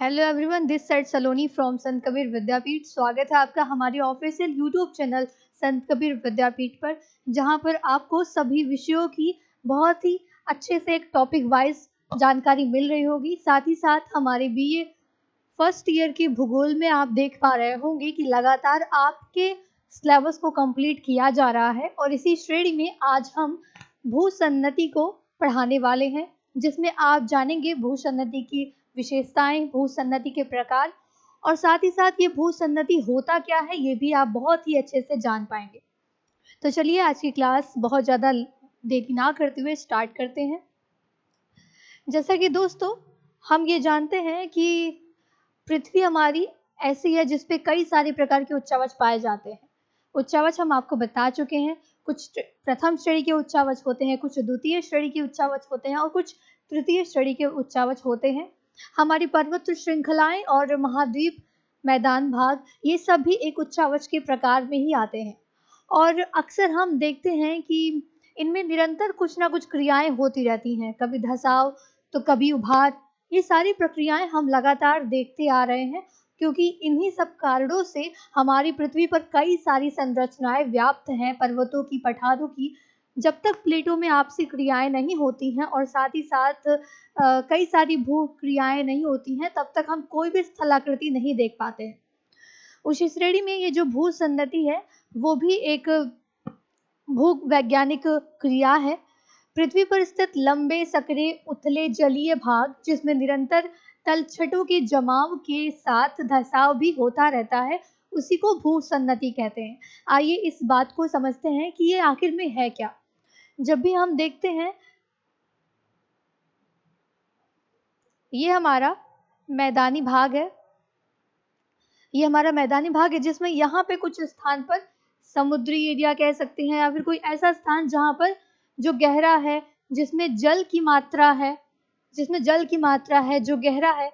Hello everyone, this side Saloni from संत कबीर विद्यापीठ। स्वागत है आपका हमारे ऑफिशियल यूट्यूब चैनल संत कबीर विद्यापीठ पर, जहां पर आपको सभी विषयों की बहुत ही अच्छे से एक टॉपिक वाइज जानकारी मिल रही होगी। साथ ही साथ हमारे बीए फर्स्ट ईयर की भूगोल में आप देख पा रहे होंगे कि लगातार आपके सिलेबस को कंप्लीट किया जा रहा है और इसी श्रेणी में आज हम भूसन्नति को पढ़ाने वाले हैं, जिसमें आप जानेंगे भूसन्नति की विशेषताएं, भूसन्नति के प्रकार और साथ ही साथ ये भूसन्नति होता क्या है ये भी आप बहुत ही अच्छे से जान पाएंगे। तो चलिए आज की क्लास बहुत ज़्यादा देरी ना करते हुए स्टार्ट करते हैं। जैसा कि दोस्तों हम ये जानते हैं कि पृथ्वी हमारी ऐसी है जिसपे कई सारे प्रकार के उच्चावच पाए जाते हैं। उच्चावच हम आपको बता चुके हैं, कुछ प्रथम श्रेणी के उच्चावच होते हैं, कुछ द्वितीय श्रेणी के उच्चावच होते हैं और कुछ तृतीय श्रेणी के उच्चावच होते हैं। हमारी पर्वत श्रृंखलाएं और महाद्वीप मैदान भाग ये सब भी एक उच्चावच के प्रकार में ही आते हैं और अक्सर हम देखते हैं कि इनमें निरंतर कुछ ना कुछ क्रियाएं होती रहती हैं, कभी धसाव तो कभी उभार। ये सारी प्रक्रियाएं हम लगातार देखते आ रहे हैं क्योंकि इन्हीं सब कारणों से हमारी पृथ्वी पर कई सारी संरचनाएं व्याप्त हैं, पर्वतों की, पठारों की। जब तक प्लेटों में आपसी क्रियाएं नहीं होती हैं और साथ ही साथ कई सारी भू क्रियाएं नहीं होती हैं, तब तक हम कोई भी स्थलाकृति नहीं देख पाते हैं। उसी श्रेणी में ये जो भू सन्नति है वो भी एक भू वैज्ञानिक क्रिया है। पृथ्वी पर स्थित लंबे, सकरे, उथले जलीय भाग जिसमें निरंतर तलछटों के जमाव के साथ धसाव भी होता रहता है, उसी को भू सन्नति कहते हैं। आइए इस बात को समझते हैं कि ये आखिर में है क्या। जब भी हम देखते हैं, ये हमारा मैदानी भाग है, ये हमारा मैदानी भाग है जिसमें यहाँ पे कुछ स्थान पर समुद्री एरिया कह सकते हैं या फिर कोई ऐसा स्थान जहाँ पर जो गहरा है, जिसमें जल की मात्रा है, जो गहरा है।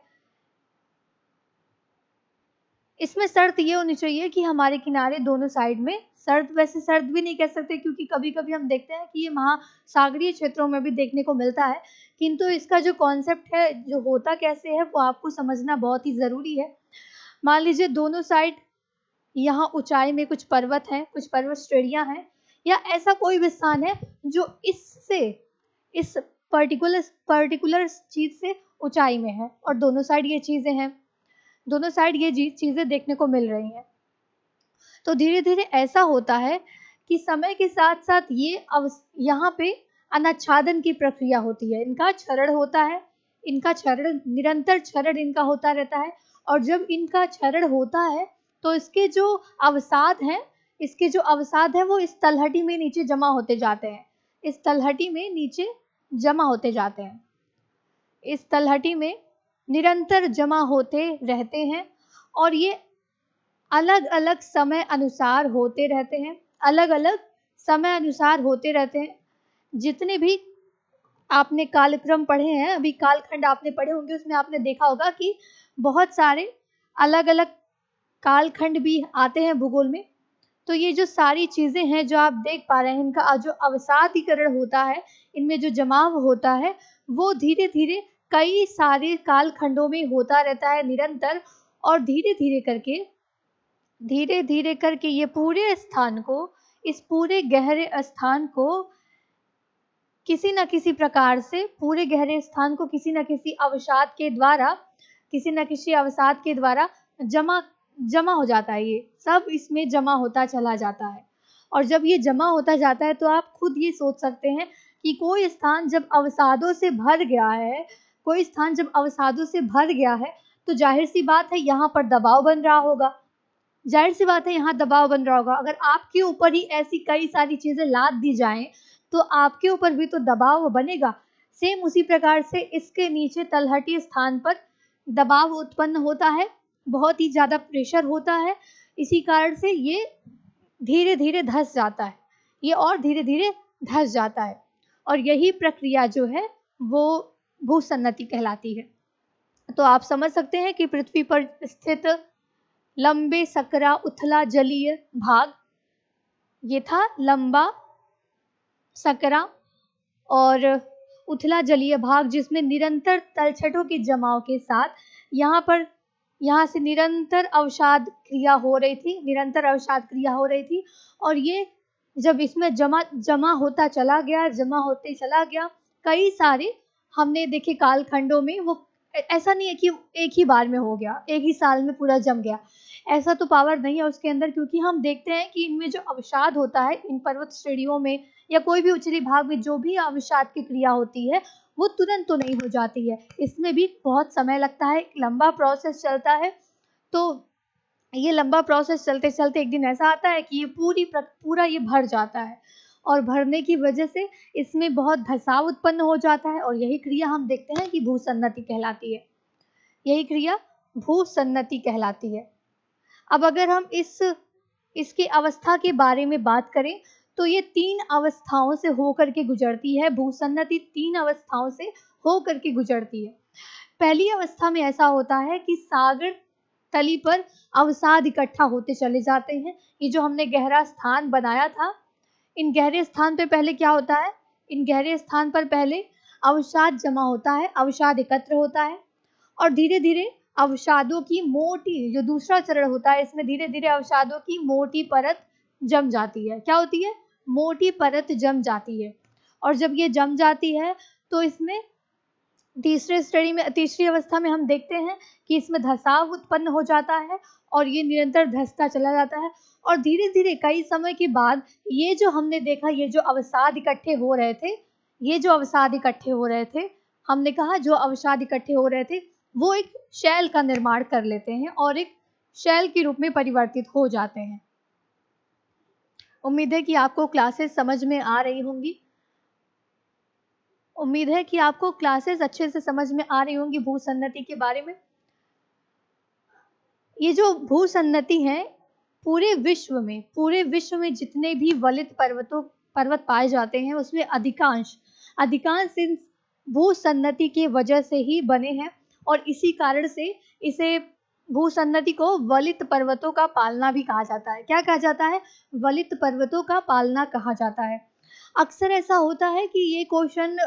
इसमें शर्त ये होनी चाहिए कि हमारे किनारे दोनों साइड में, वैसे शर्त भी नहीं कह सकते क्योंकि कभी कभी हम देखते हैं कि ये महासागरीय क्षेत्रों में भी देखने को मिलता है, किंतु इसका जो कॉन्सेप्ट है, जो होता कैसे है, वो आपको समझना बहुत ही ज़रूरी है। मान लीजिए दोनों साइड यहाँ ऊंचाई में कुछ पर्वत हैं, कुछ पर्वत श्रेणियां हैं, या ऐसा कोई भी स्थान है जो इस पर्टिकुलर चीज से ऊंचाई में है और दोनों साइड ये चीजें हैं, दोनों साइड ये चीजें देखने को मिल रही हैं। तो धीरे धीरे ऐसा होता है कि समय के साथ साथ ये यहाँ पे अनाच्छादन की प्रक्रिया होती है, इनका क्षरण होता है, निरंतर क्षरण इनका होता रहता है। और जब इनका क्षरण होता है तो इसके जो अवसाद हैं वो इस तलहटी में नीचे जमा होते जाते हैं, इस तलहटी में निरंतर जमा होते रहते हैं और ये अलग अलग समय अनुसार होते रहते हैं। जितने भी आपने कालक्रम पढ़े हैं, अभी कालखंड आपने पढ़े होंगे, उसमें आपने देखा होगा कि बहुत सारे अलग अलग कालखंड भी आते हैं भूगोल में। तो ये जो सारी चीजें हैं जो आप देख पा रहे हैं, इनका जो अवसादीकरण होता है, इनमें जो जमाव होता है, वो धीरे धीरे कई सारे कालखंडों में होता रहता है निरंतर। और धीरे धीरे करके ये इस पूरे गहरे स्थान को किसी न किसी प्रकार से, पूरे गहरे स्थान को किसी न किसी अवसाद के द्वारा जमा हो जाता है। ये सब इसमें जमा होता चला जाता है और जब ये जमा होता जाता है तो आप खुद ये सोच सकते हैं कि कोई स्थान जब अवसादों से भर गया है तो जाहिर सी बात है यहाँ पर दबाव बन रहा होगा। अगर आपके ऊपर ही ऐसी कई सारी चीजें लाद दी जाएं तो आपके ऊपर भी तो दबाव बनेगा। सेम उसी प्रकार से इसके नीचे तलहटी स्थान पर दबाव उत्पन्न होता है, बहुत ही ज्यादा प्रेशर होता है। इसी कारण से ये धीरे धीरे धस जाता है और यही प्रक्रिया जो है वो भूसन्नति कहलाती है। तो आप समझ सकते हैं कि पृथ्वी पर स्थित लंबे, सकरा, उथला जलीय भाग, ये था लंबा, सकरा और उथला जलीय भाग जिसमें निरंतर तलछटों के जमाव के साथ यहाँ से निरंतर अवसाद क्रिया हो रही थी, निरंतर अवसाद क्रिया हो रही थी। और ये जब इसमें जमा होता चला गया, जमा होते चला गया, कई सारे हमने देखे कालखंडों में, वो ऐसा नहीं है कि एक ही बार में हो गया, एक ही साल में पूरा जम गया, ऐसा तो पावर नहीं है उसके अंदर। क्योंकि हम देखते हैं कि इनमें जो अवसाद होता है इन पर्वत श्रेणियों में या कोई भी उचली भाग में जो भी अवसाद की क्रिया होती है वो तुरंत तो नहीं हो जाती है, इसमें भी बहुत समय लगता है, एक लंबा प्रोसेस चलता है। तो ये लंबा प्रोसेस चलते चलते एक दिन ऐसा आता है कि ये पूरा ये भर जाता है, और भरने की वजह से इसमें बहुत धसाव उत्पन्न हो जाता है, और यही क्रिया हम देखते हैं कि भूसन्नति कहलाती है। यही क्रिया भूसन्नति कहलाती है। अब अगर हम इसकी अवस्था के बारे में बात करें तो ये 3 अवस्थाओं से होकर के गुजरती है। भूसन्नति 3 अवस्थाओं से होकर के गुजरती है। पहली अवस्था में ऐसा होता है कि सागर तली पर अवसाद इकट्ठा होते चले जाते हैं। ये जो हमने गहरा स्थान बनाया था, इन गहरे स्थान पे पहले क्या होता है, इन गहरे स्थान पर पहले अवसाद जमा होता है, अवसाद एकत्र होता है, और धीरे धीरे अवसादों की मोटी, जो दूसरा चरण होता है, इसमें धीरे धीरे अवसादों की मोटी परत जम जाती है। क्या होती है? मोटी परत जम जाती है। और जब ये जम जाती है तो इसमें तीसरी अवस्था में हम देखते हैं कि इसमें धसाव उत्पन्न हो जाता है, और ये निरंतर धसता चला जाता है, और धीरे धीरे कई समय के बाद ये जो हमने देखा, ये जो अवसाद इकट्ठे हो रहे थे, हमने कहा जो अवसाद इकट्ठे हो रहे थे वो एक शैल का निर्माण कर लेते हैं और एक शैल के रूप में परिवर्तित हो जाते हैं। उम्मीद है कि आपको क्लासेस समझ में आ रही होंगी। उम्मीद है कि आपको क्लासेस अच्छे से समझ में आ रही होंगी भूसन्नति के बारे में। ये जो भूसन्नति है, पूरे विश्व में जितने भी वलित पर्वत पाए जाते हैं उसमें अधिकांश इन भूसन्नति के वजह से ही बने हैं, और इसी कारण से इसे भूसन्नति को वलित पर्वतों का पालना भी कहा जाता है। क्या कहा जाता है? वलित पर्वतों का पालना कहा जाता है। अक्सर ऐसा होता है कि ये क्वेश्चन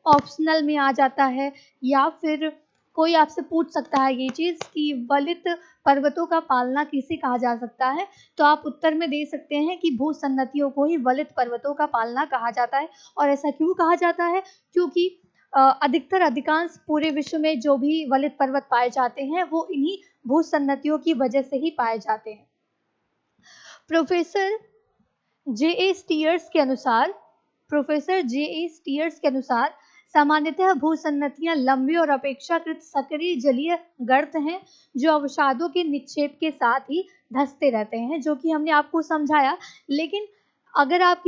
ऑप्शनल में आ जाता है, या फिर कोई आपसे पूछ सकता है ये चीज़ कि वलित पर्वतों का पालना किसे कहा जा सकता है, तो आप उत्तर में दे सकते हैं कि भूसन्नतियों को ही वलित पर्वतों का पालना कहा जाता है। और ऐसा क्यों कहा जाता है? क्योंकि अधिकांश पूरे विश्व में जो भी वलित पर्वत पाए जाते हैं वो इन्हीं भूसन्नतियों की वजह से ही पाए जाते हैं। प्रोफेसर जे.ए. स्टीयर्स के अनुसार सामान्यतः भूसन्नतियां लंबे और अपेक्षाकृत सक्रिय जलीय गर्त हैं जो अवसादों के निक्षेप के साथ ही धंसते रहते हैं, जो कि हमने आपको समझाया। लेकिन अगर आप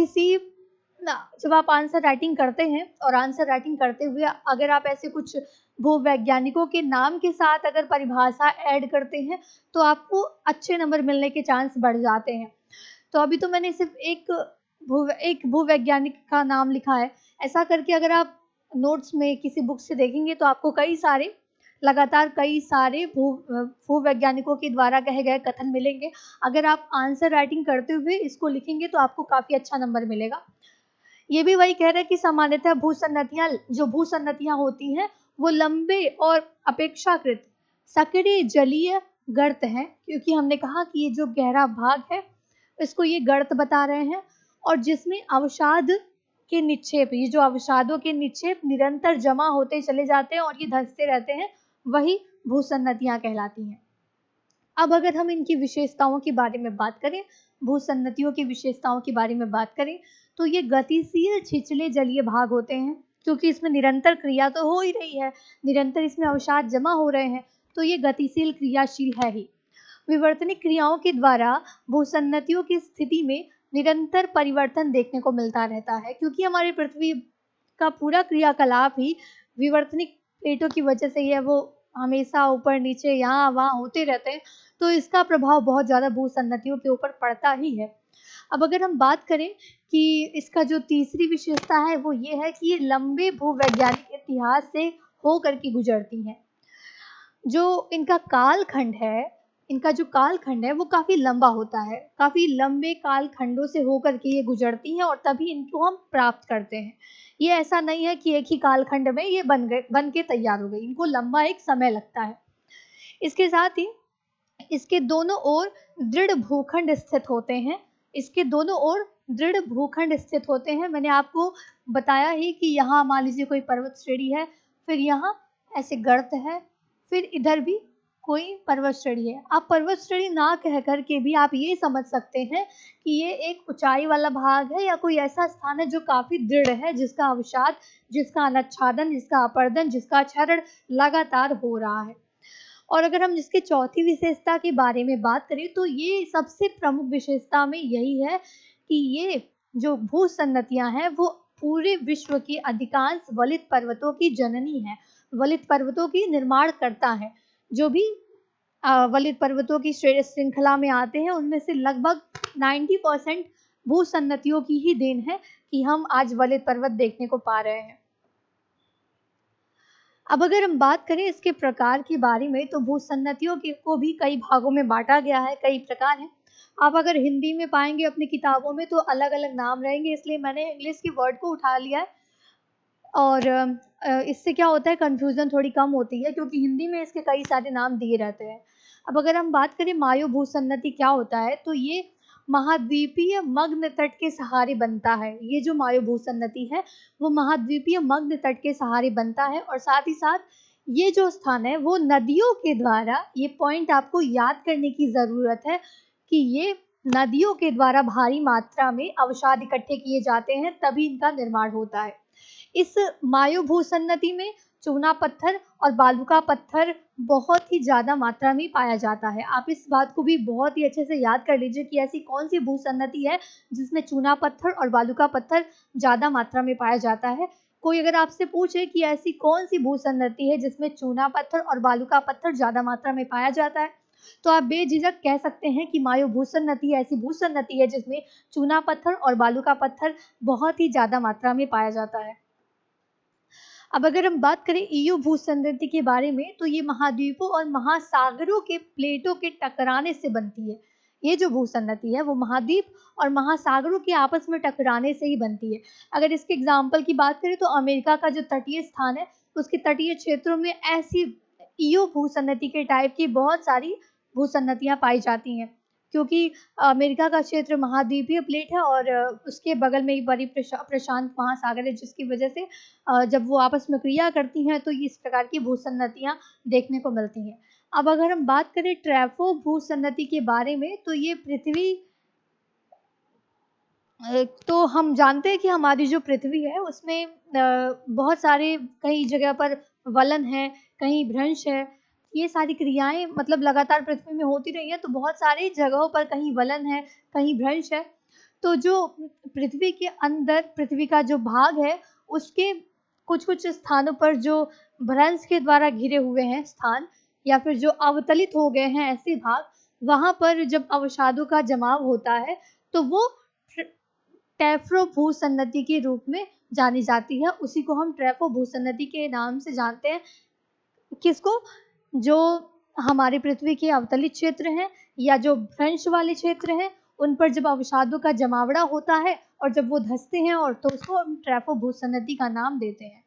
जब आप आंसर राइटिंग करते हैं और आंसर राइटिंग करते हुए अगर आप ऐसे कुछ भूवैज्ञानिकों के नाम के साथ अगर परिभाषा ऐड करते हैं तो आपको अच्छे नंबर मिलने के चांस बढ़ जाते हैं। तो अभी तो मैंने सिर्फ एक भूवैज्ञानिक का नाम लिखा है। ऐसा करके अगर आप नोट्स में किसी बुक से देखेंगे तो आपको कई सारे भूवैज्ञानिकों के द्वारा कहे गए कथन मिलेंगे। अगर आप आंसर राइटिंग करते हुए इसको लिखेंगे तो आपको काफ़ी अच्छा नंबर मिलेगा। ये भी वही कह रहे हैं कि सामान्यतः भूसन्नतियां होती हैं वो लंबे और अपेक्षाकृत सक्रिय जलीय गर्त हैं, क्योंकि हमने कहा कि ये जो गहरा भाग है इसको ये गर्त बता रहे हैं, और जिसमें अवसाद के निक्षेप, ये जो अवसादों के निक्षेप निरंतर जमा होते चले जाते हैं और ये धंसते रहते हैं, वही भूसन्नतियां कहलाती हैं। अब अगर हम इनकी विशेषताओं के बारे में बात करें, भूसन्नतियों की विशेषताओं के बारे में बात करें, तो ये गतिशील छिछले जलीय भाग होते हैं, क्योंकि इसमें निरंतर क्रिया तो हो ही रही है, निरंतर इसमें अवसाद जमा हो रहे हैं, तो ये गतिशील क्रियाशील है ही। विवर्तनिक क्रियाओं के द्वारा भूसन्नतियों की स्थिति में निरंतर परिवर्तन देखने को मिलता रहता है, क्योंकि हमारी पृथ्वी का पूरा क्रियाकलाप ही विवर्तनिक प्लेटों की वजह से ही है, वो हमेशा ऊपर नीचे यहाँ वहाँ होते रहते हैं, तो इसका प्रभाव बहुत ज़्यादा भूसन्नतियों के ऊपर पड़ता ही है। अब अगर हम बात करें कि इसका जो तीसरी विशेषता है वो ये है कि ये लंबे भूवैज्ञानिक इतिहास से होकर के गुजरती हैं। जो इनका जो कालखंड है वो काफ़ी लंबा होता है, काफ़ी लंबे कालखंडों से होकर के ये गुजरती हैं और तभी इनको हम प्राप्त करते हैं। ये ऐसा नहीं है कि एक ही कालखंड में ये बन के तैयार हो गई, इनको लंबा एक समय लगता है। इसके साथ ही इसके दोनों ओर दृढ़ भूखंड स्थित होते हैं। इसके दोनों ओर दृढ़ भूखंड स्थित होते हैं। मैंने आपको बताया ही कि यहाँ मान लीजिए कोई पर्वत श्रेणी है, फिर यहाँ ऐसे गर्त है, फिर इधर भी कोई पर्वत श्रेणी है। आप पर्वत श्रेणी ना कह कर के भी आप ये समझ सकते हैं कि ये एक ऊंचाई वाला भाग है या कोई ऐसा स्थान है जो काफी दृढ़ है, जिसका अवसाद, जिसका अनच्छादन, जिसका अपर्दन, जिसका क्षरण लगातार हो रहा है। और अगर हम इसकी चौथी विशेषता के बारे में बात करें तो ये सबसे प्रमुख विशेषता में यही है कि ये जो भूसन्नतियां हैं वो पूरे विश्व के अधिकांश वलित पर्वतों की जननी है, वलित पर्वतों की निर्माण करता है। जो भी वलित पर्वतों की श्रृंखला में आते हैं उनमें से लगभग 90% भूसन्नतियों की ही देन है कि हम आज वलित पर्वत देखने को पा रहे हैं। अब अगर हम बात करें इसके प्रकार के बारे में तो भूसन्नतियों को भी कई भागों में बांटा गया है, कई प्रकार हैं। आप अगर हिंदी में पाएंगे अपनी किताबों में तो अलग अलग नाम रहेंगे, इसलिए मैंने इंग्लिश के वर्ड को उठा लिया है। और इससे क्या होता है, कंफ्यूजन थोड़ी कम होती है क्योंकि हिंदी में इसके कई सारे नाम दिए रहते हैं। अब अगर हम बात करें मायो भूसन्नति क्या होता है तो ये महाद्वीपीय मग्न तट के सहारे बनता है। ये जो मायो भूसन्नति है वो महाद्वीपीय मग्न तट के सहारे बनता है और साथ ही साथ ये जो स्थान है वो नदियों के द्वारा, ये पॉइंट आपको याद करने की जरूरत है कि ये नदियों के द्वारा भारी मात्रा में अवसाद इकट्ठे किए जाते हैं तभी इनका निर्माण होता है। इस मायो भूसन्नति में चूना पत्थर और बालुका पत्थर बहुत ही ज्यादा मात्रा में पाया जाता है। आप इस बात को भी बहुत ही अच्छे से याद कर लीजिए कि ऐसी कौन सी भूसन्नति है जिसमें चूना पत्थर और बालुका पत्थर ज्यादा मात्रा में पाया जाता है। कोई अगर आपसे पूछे कि ऐसी कौन सी भूसन्नति है जिसमें चूना पत्थर और बालुका पत्थर ज्यादा मात्रा में पाया जाता है तो आप बेझिझक कह सकते हैं कि मायो भूसन्नति ऐसी भूसन्नति है जिसमें चूना पत्थर और बालुका पत्थर बहुत ही ज्यादा मात्रा में पाया जाता है। अब अगर हम बात करें ईयू भूसन्नति के बारे में तो ये महाद्वीपों और महासागरों के प्लेटों के टकराने से बनती है। ये जो भूसन्नति है वो महाद्वीप और महासागरों के आपस में टकराने से ही बनती है। अगर इसके एग्जाम्पल की बात करें तो अमेरिका का जो तटीय स्थान है उसके तटीय क्षेत्रों में ऐसी ईयू भूसन्नति के टाइप की बहुत सारी भूसन्नतियां पाई जाती हैं क्योंकि अमेरिका का क्षेत्र महाद्वीपीय प्लेट है और उसके बगल में ही बड़ी प्रशांत महासागर है, जिसकी वजह से जब वो आपस में क्रिया करती हैं तो इस प्रकार की भूसन्नतियां देखने को मिलती हैं। अब अगर हम बात करें ट्रैफो भूसन्नति के बारे में तो ये पृथ्वी तो हम जानते हैं कि हमारी जो पृथ्वी है उसमें बहुत सारे कई जगह पर वलन है, कहीं भ्रंश है। ये सारी क्रियाएं मतलब लगातार पृथ्वी में होती रही है तो बहुत सारी जगहों पर कहीं वलन है, कहीं भ्रंश है। तो जो पृथ्वी के अंदर पृथ्वी का जो भाग है उसके कुछ कुछ स्थानों पर जो भ्रंश के द्वारा घिरे हुए हैं स्थान या फिर जो अवतलित हो गए हैं ऐसे भाग, वहां पर जब अवसादों का जमाव होता है तो वो टेफ्रो भूसन्नति के रूप में जानी जाती है। उसी को हम ट्रेफो भूसन्नति के नाम से जानते हैं। किसको? जो हमारी पृथ्वी के अवतलित क्षेत्र हैं या जो भ्रंश वाले क्षेत्र हैं उन पर जब अवसादों का जमावड़ा होता है और जब वो धंसते हैं और तो उसको हम ट्रेफो भूसन्नति का नाम देते हैं।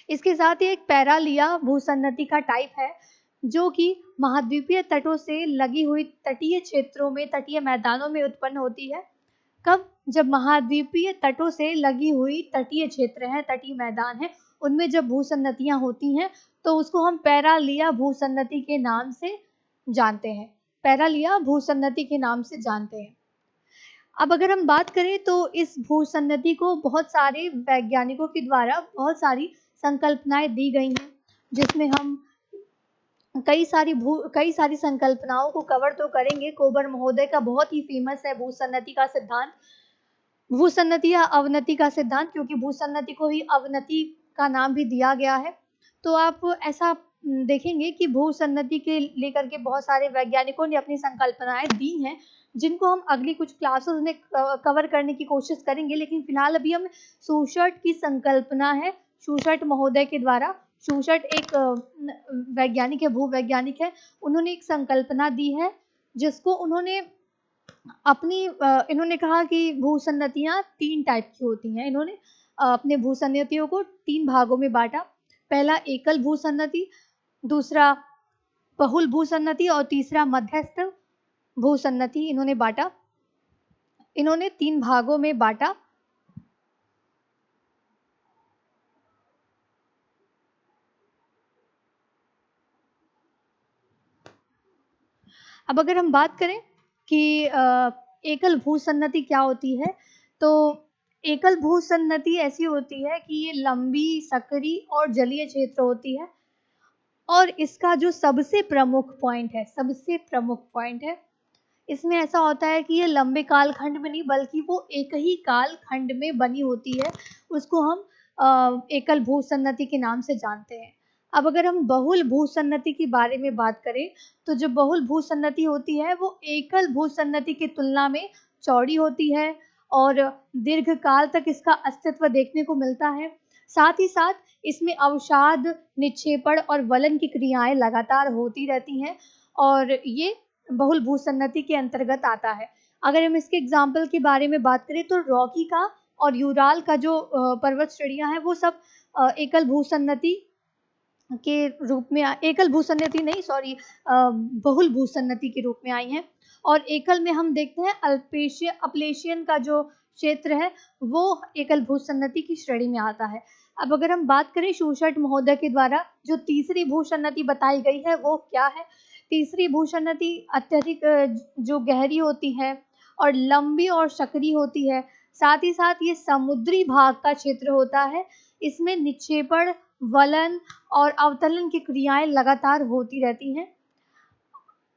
इसके साथ ही एक पैरालिया भूसन्नति का टाइप है जो कि महाद्वीपीय तटों से लगी हुई तटीय क्षेत्रों में, तटीय मैदानों में उत्पन्न होती है। कब? जब महाद्वीपीय तटों से लगी हुई तटीय क्षेत्र है, तटीय मैदान है, उनमें जब भूसन्नतियां होती हैं तो उसको हम पैरालिया भूसन्नति के नाम से जानते हैं। पैरालिया भूसन्नति के नाम से जानते हैं। अब अगर हम बात करें तो इस भूसन्नति को बहुत सारे वैज्ञानिकों के द्वारा बहुत सारी संकल्पनाएं दी गई हैं जिसमें हम कई सारी संकल्पनाओं को कवर तो करेंगे। कोबर महोदय का बहुत ही फेमस है भूसन्नति का सिद्धांत, भूसन्नति या अवनति का सिद्धांत, क्योंकि भूसन्नति को ही अवनति का नाम भी दिया गया है। तो आप ऐसा देखेंगे कि भूसन्नति के लेकर के बहुत सारे वैज्ञानिकों ने अपनी संकल्पनाएं दी हैं जिनको हम अगली कुछ क्लासेस में कवर करने की कोशिश करेंगे। लेकिन फिलहाल अभी हम शूस्टर्ट की संकल्पना है शूस्टर्ट महोदय के द्वारा। शूस्टर्ट एक वैज्ञानिक है, भूवैज्ञानिक है। उन्होंने एक संकल्पना दी है जिसको उन्होंने इन्होंने कहा कि भूसन्नतियां 3 टाइप की होती हैं। इन्होंने अपने भूसन्नतियों को 3 भागों में बांटा। पहला एकल भूसन्नति, दूसरा बहुल भूसन्नति और तीसरा मध्यस्थ भूसन्नति इन्होंने बांटा। इन्होंने 3 भागों में बांटा। अब अगर हम बात करें कि एकल भूसन्नति क्या होती है, तो एकल भूसन्नति ऐसी होती है कि ये लंबी, सकरी और जलीय क्षेत्र होती है और इसका जो सबसे प्रमुख पॉइंट है, इसमें ऐसा होता है कि ये लंबे कालखंड में नहीं बल्कि वो एक ही कालखंड में बनी होती है, उसको हम एकल भूसन्नति के नाम से जानते हैं। अब अगर हम बहुल भूसन्नति के बारे में बात करें, तो जो बहुल भूसन्नति होती है वो एकल भूसन्नति की तुलना में चौड़ी होती है और दीर्घ काल तक इसका अस्तित्व देखने को मिलता है। साथ ही साथ इसमें अवसाद, निक्षेपण और वलन की क्रियाएं लगातार होती रहती हैं और ये बहुल भूसन्नति के अंतर्गत आता है। अगर हम इसके एग्जाम्पल के बारे में बात करें, तो रॉकी का और यूराल का जो पर्वत श्रेणियां हैं वो सब एकल भूसन्नति के रूप में एकल भूसन्नति नहीं, सॉरी, बहुल भूसन्नति के रूप में आई हैं। और एकल में हम देखते हैं अपलेशियन का जो क्षेत्र है वो एकल भूसन्नति की श्रेणी में आता है। अब अगर हम बात करें शूसर्ट महोदय के द्वारा जो तीसरी भूसन्नति बताई गई है वो क्या है। तीसरी भूसन्नति अत्यधिक जो गहरी होती है और लंबी और सकरी होती है। साथ ही साथ ये समुद्री भाग का क्षेत्र होता है। इसमें निक्षेपण, वलन और अवतलन की क्रियाएं लगातार होती रहती हैं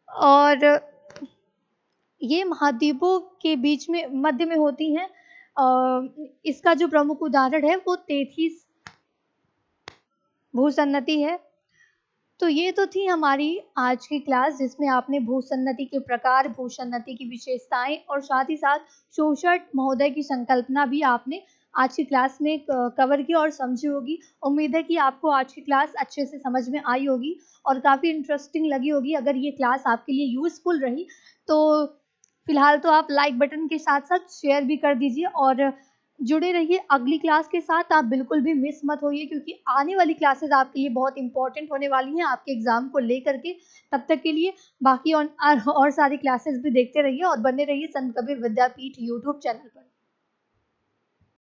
और ये महाद्वीपों के बीच में मध्य में होती हैं। इसका जो प्रमुख उदाहरण है वो तेथीस भूसन्नति है। तो ये तो थी हमारी आज की क्लास, जिसमें आपने भूसन्नति के प्रकार, भूसन्नति की विशेषताएं और साथ ही साथ शूसर्ट महोदय की संकल्पना भी आपने आज की क्लास में कवर की और समझी होगी। उम्मीद है कि आपको आज की क्लास अच्छे से समझ में आई होगी और काफ़ी इंटरेस्टिंग लगी होगी। अगर ये क्लास आपके लिए यूज़फुल रही तो फिलहाल तो आप लाइक बटन के साथ साथ शेयर भी कर दीजिए और जुड़े रहिए अगली क्लास के साथ। आप बिल्कुल भी मिस मत होइए क्योंकि आने वाली क्लासेस आपके लिए बहुत इंपॉर्टेंट होने वाली हैं आपके एग्जाम को लेकर के। तब तक के लिए बाकी और सारी क्लासेस भी देखते रहिए और बने रहिए संत कबीर विद्यापीठ यूट्यूब चैनल पर।